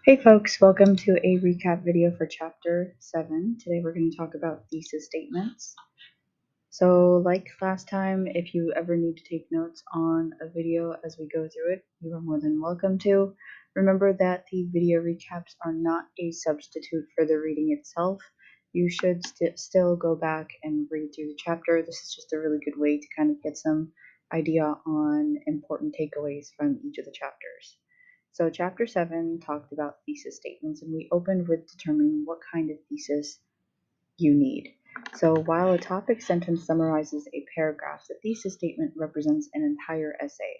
Hey folks, welcome to a recap video for chapter 7. Today we're going to talk about thesis statements. So like last time, if you ever need to take notes on a video as we go through it, you are more than welcome to. Remember that the video recaps are not a substitute for the reading itself. You should still go back and read through the chapter. This is just a really good way to kind of get some idea on important takeaways from each of the chapters. So chapter 7 talked about thesis statements, and we opened with determining what kind of thesis you need. So while a topic sentence summarizes a paragraph, the thesis statement represents an entire essay.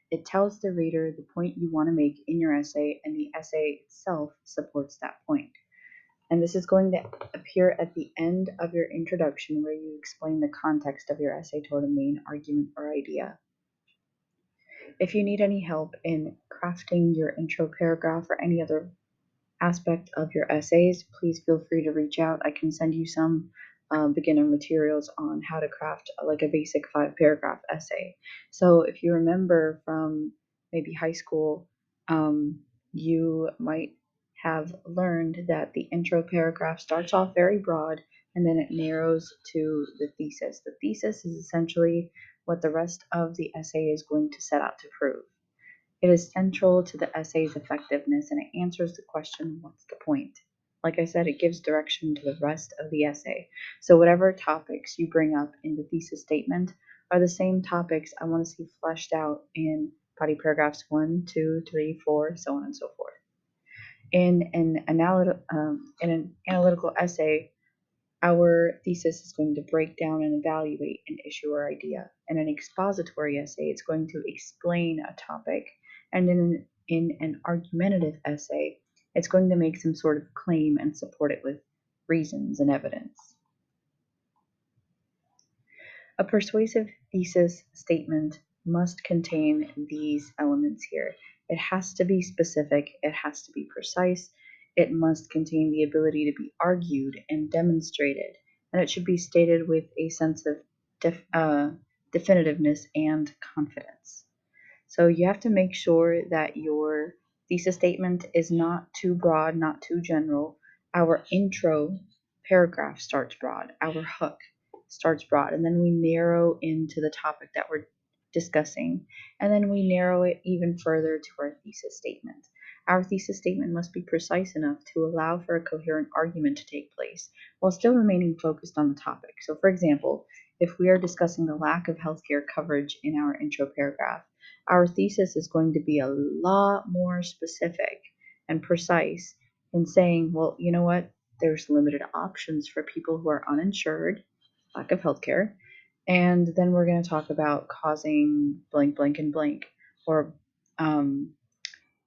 It tells the reader the point you want to make in your essay, and the essay itself supports that point. And this is going to appear at the end of your introduction, where you explain the context of your essay toward a main argument or idea. If you need any help in crafting your intro paragraph or any other aspect of your essays, please feel free to reach out. I can send you some beginner materials on how to craft like a basic 5-paragraph essay. So if you remember from maybe high school, you might have learned that the intro paragraph starts off very broad and then it narrows to the thesis. The thesis is essentially what the rest of the essay is going to set out to prove. It is central to the essay's effectiveness, and it answers the question, what's the point? Like I said, it gives direction to the rest of the essay. So whatever topics you bring up in the thesis statement are the same topics I want to see fleshed out in body paragraphs 1, 2, 3, 4, so on and so forth. In an analytical essay, our thesis is going to break down and evaluate an issue or idea. In an expository essay, it's going to explain a topic. And in an argumentative essay, it's going to make some sort of claim and support it with reasons and evidence. A persuasive thesis statement must contain these elements here. It has to be specific, it has to be precise, it must contain the ability to be argued and demonstrated, and it should be stated with a sense of definitiveness and confidence. So you have to make sure that your thesis statement is not too broad, not too general. Our intro paragraph starts broad, our hook starts broad, and then we narrow into the topic that we're discussing, and then we narrow it even further to our thesis statement. Our thesis statement must be precise enough to allow for a coherent argument to take place while still remaining focused on the topic. So, for example, if we are discussing the lack of healthcare coverage in our intro paragraph, our thesis is going to be a lot more specific and precise in saying, well, you know what? There's limited options for people who are uninsured, lack of healthcare, and then we're going to talk about causing blank, blank, and blank, or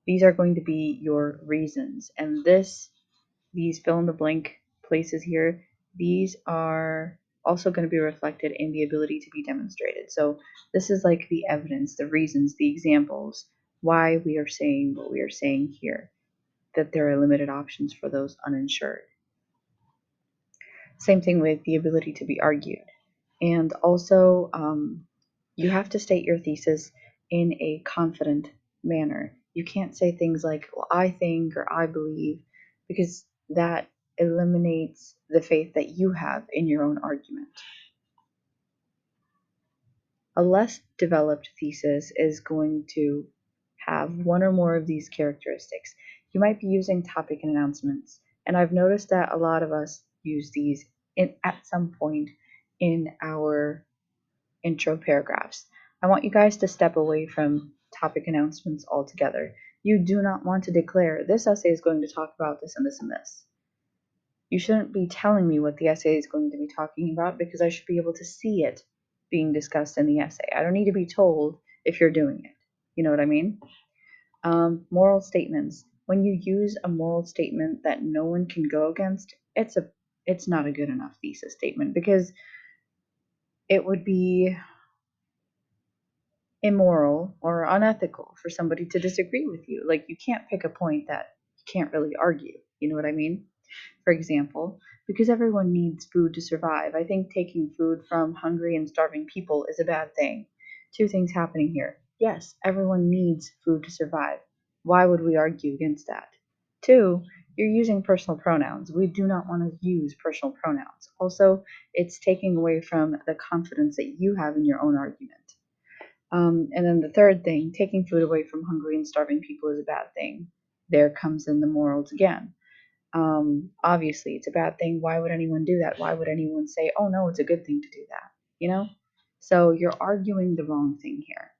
these are going to be your reasons. And these fill in the blank places here, these are also going to be reflected in the ability to be demonstrated. So this is like the evidence, the reasons, the examples, why we are saying what we are saying here, that there are limited options for those uninsured. Same thing with the ability to be argued. And also, you have to state your thesis in a confident manner. You can't say things like, well, I think or I believe, because that eliminates the faith that you have in your own argument. A less developed thesis is going to have one or more of these characteristics. You might be using topic and announcements, and I've noticed that a lot of us use these at some point in our intro paragraphs. I want you guys to step away from topic announcements altogether. You do not want to declare, this essay is going to talk about this and this and this. You shouldn't be telling me what the essay is going to be talking about, because I should be able to see it being discussed in the essay. I don't need to be told if you're doing it. You know what I mean? Moral statements. When you use a moral statement that no one can go against, it's not a good enough thesis statement, because it would be immoral or unethical for somebody to disagree with you. Like, you can't pick a point that you can't really argue. You know what I mean? For example, because everyone needs food to survive, I think taking food from hungry and starving people is a bad thing. Two things happening here. Yes, everyone needs food to survive. Why would we argue against that? 2, you're using personal pronouns. We do not want to use personal pronouns. Also, it's taking away from the confidence that you have in your own argument. And then the third thing, taking food away from hungry and starving people is a bad thing. There comes in the morals again. Obviously, it's a bad thing. Why would anyone do that? Why would anyone say, oh no, it's a good thing to do that? You know? So you're arguing the wrong thing here.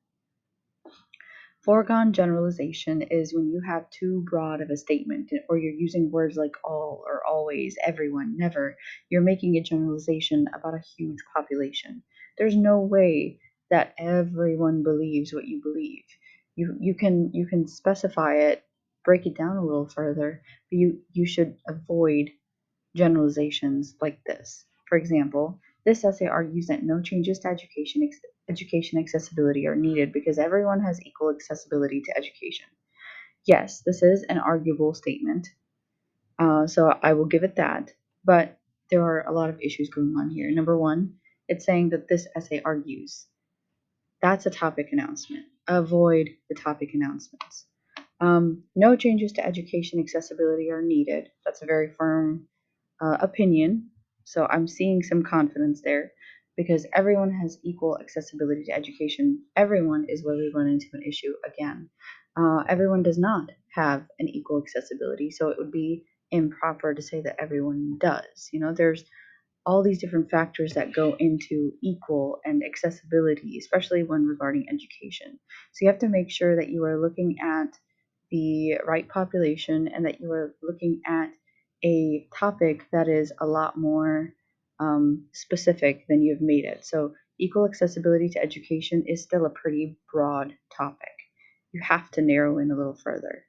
Foregone generalization is when you have too broad of a statement, or you're using words like all or always, everyone, never. You're making a generalization about a huge population. There's no way that everyone believes what you believe. You can specify it, break it down a little further, but you should avoid generalizations like this. For example, this essay argues that no changes to education accessibility are needed because everyone has equal accessibility to education. Yes, this is an arguable statement, so I will give it that, but there are a lot of issues going on here. Number one, it's saying that this essay argues. That's a topic announcement. Avoid the topic announcements. No changes to education accessibility are needed. That's a very firm opinion. So I'm seeing some confidence there because everyone has equal accessibility to education. Everyone is where we run into an issue again. Everyone does not have an equal accessibility, so it would be improper to say that everyone does. There's all these different factors that go into equal and accessibility, especially when regarding education. So you have to make sure that you are looking at the right population and that you are looking at a topic that is a lot more specific than you've made it. So equal accessibility to education is still a pretty broad topic. You have to narrow in a little further.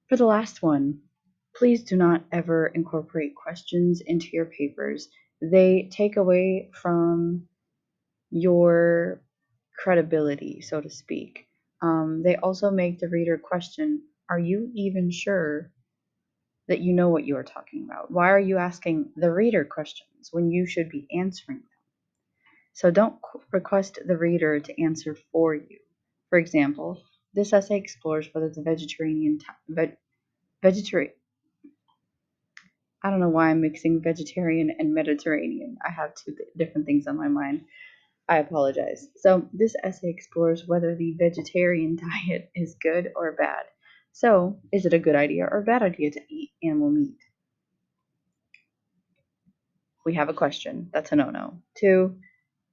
For the last one, please do not ever incorporate questions into your papers. They take away from your credibility, so to speak. They also make the reader question, are you even sure that you know what you are talking about? Why are you asking the reader questions when you should be answering them? So don't request the reader to answer for you. For example, this essay explores whether the I don't know why I'm mixing vegetarian and Mediterranean. I have two different things on my mind. I apologize. So, this essay explores whether the vegetarian diet is good or bad. So, is it a good idea or a bad idea to eat animal meat? We have a question. That's a no-no. 2,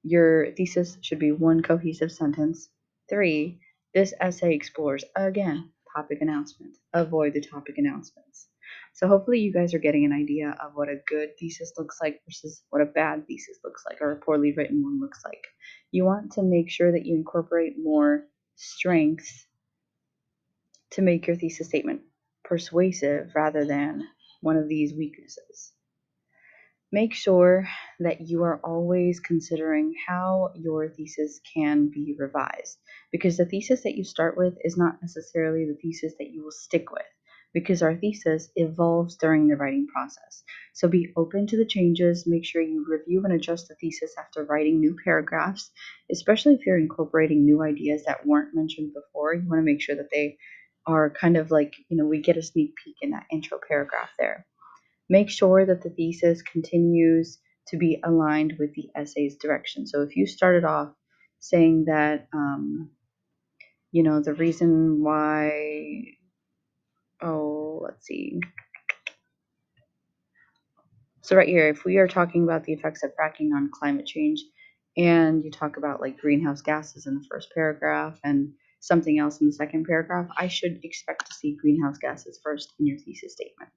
your thesis should be one cohesive sentence. 3, this essay explores, again, topic announcement. Avoid the topic announcements. So hopefully you guys are getting an idea of what a good thesis looks like versus what a bad thesis looks like, or a poorly written one looks like. You want to make sure that you incorporate more strengths to make your thesis statement persuasive rather than one of these weaknesses. Make sure that you are always considering how your thesis can be revised, because the thesis that you start with is not necessarily the thesis that you will stick with, because our thesis evolves during the writing process. So be open to the changes. Make sure you review and adjust the thesis after writing new paragraphs, especially if you're incorporating new ideas that weren't mentioned before. You want to make sure that they are kind of like, we get a sneak peek in that intro paragraph there. Make sure that the thesis continues to be aligned with the essay's direction. So if you started off saying that, the reason why, let's see. So right here, if we are talking about the effects of fracking on climate change, and you talk about like greenhouse gases in the first paragraph and something else in the second paragraph, I should expect to see greenhouse gases first in your thesis statement.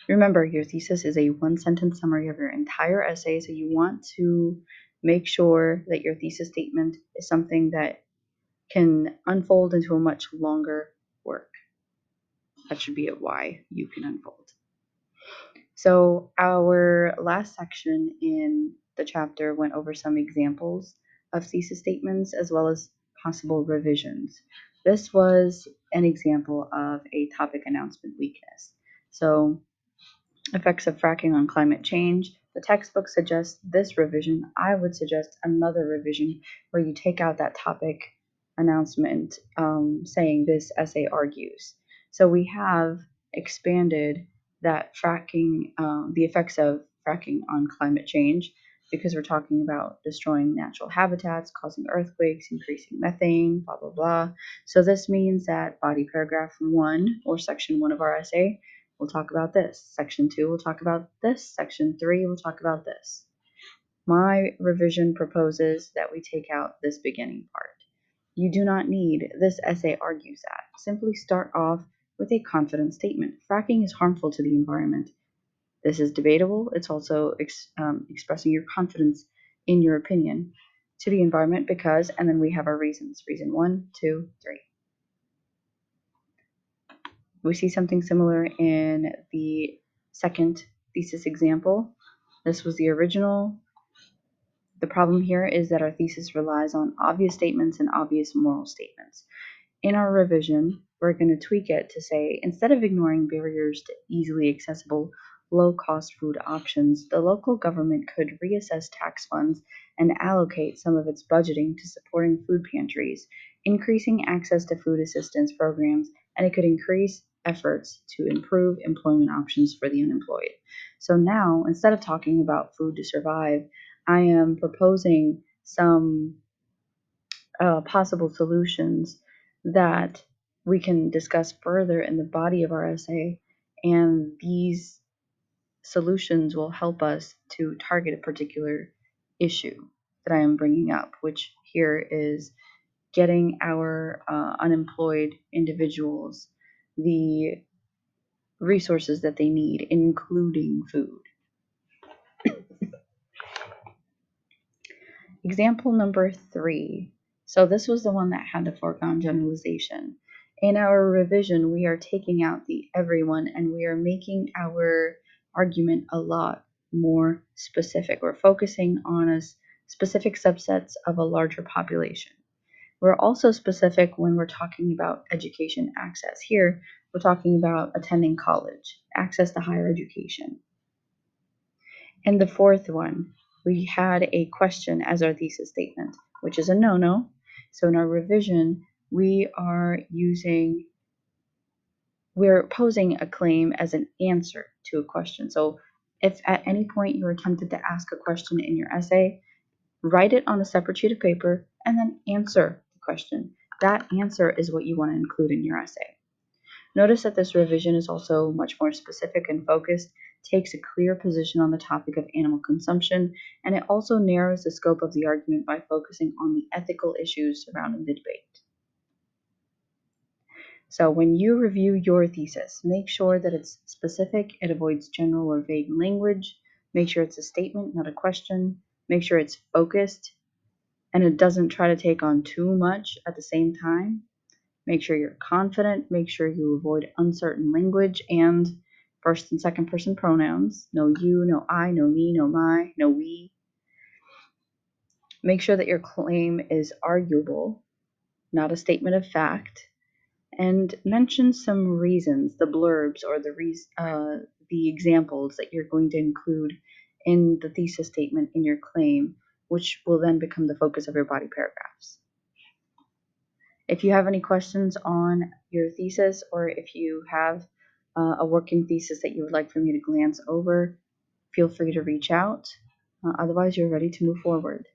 Remember, your thesis is a one-sentence summary of your entire essay, so you want to make sure that your thesis statement is something that can unfold into a much longer work. That should be a why you can unfold. So our last section in the chapter went over some examples of thesis statements as well as possible revisions. This was an example of a topic announcement weakness. So effects of fracking on climate change. The textbook suggests this revision. I would suggest another revision where you take out that topic announcement saying this essay argues. So we have expanded that fracking, the effects of fracking on climate change, because we're talking about destroying natural habitats, causing earthquakes, increasing methane, blah, blah, blah. So this means that body paragraph 1 or section 1 of our essay will talk about this. Section 2 will talk about this. Section 3 will talk about this. My revision proposes that we take out this beginning part. You do not need, this essay argues that. Simply start off with a confident statement. Fracking is harmful to the environment. This is debatable. It's also expressing your confidence in your opinion to the environment because, and then we have our reasons. Reason 1, 2, 3. We see something similar in the second thesis example. This was the original. The problem here is that our thesis relies on obvious statements and obvious moral statements. In our revision, we're going to tweak it to say, instead of ignoring barriers to easily accessible, low-cost food options, the local government could reassess tax funds and allocate some of its budgeting to supporting food pantries, increasing access to food assistance programs, and it could increase efforts to improve employment options for the unemployed. So now, instead of talking about food to survive, I am proposing some possible solutions that we can discuss further in the body of our essay, and these solutions will help us to target a particular issue that I am bringing up, which here is getting our unemployed individuals the resources that they need, including food. Example number 3. So this was the one that had the foregone generalization. In our revision, we are taking out the everyone and we are making our argument a lot more specific. We're focusing on specific subsets of a larger population. We're also specific when we're talking about education access. Here, we're talking about attending college, access to higher education. And the fourth one, we had a question as our thesis statement, which is a no-no. So in our revision, we're posing a claim as an answer to a question. So if at any point you're tempted to ask a question in your essay, write it on a separate sheet of paper and then answer the question. That answer is what you want to include in your essay. Notice that this revision is also much more specific and focused, takes a clear position on the topic of animal consumption, and it also narrows the scope of the argument by focusing on the ethical issues surrounding the debate. So when you review your thesis, make sure that it's specific, it avoids general or vague language, make sure it's a statement, not a question, make sure it's focused, and it doesn't try to take on too much at the same time. Make sure you're confident, make sure you avoid uncertain language and first and second person pronouns. No you, no I, no me, no my, no we. Make sure that your claim is arguable, not a statement of fact. And mention some reasons, the blurbs or the examples that you're going to include in the thesis statement in your claim, which will then become the focus of your body paragraphs. If you have any questions on your thesis, or if you have a working thesis that you would like for me to glance over, feel free to reach out. Otherwise, you're ready to move forward.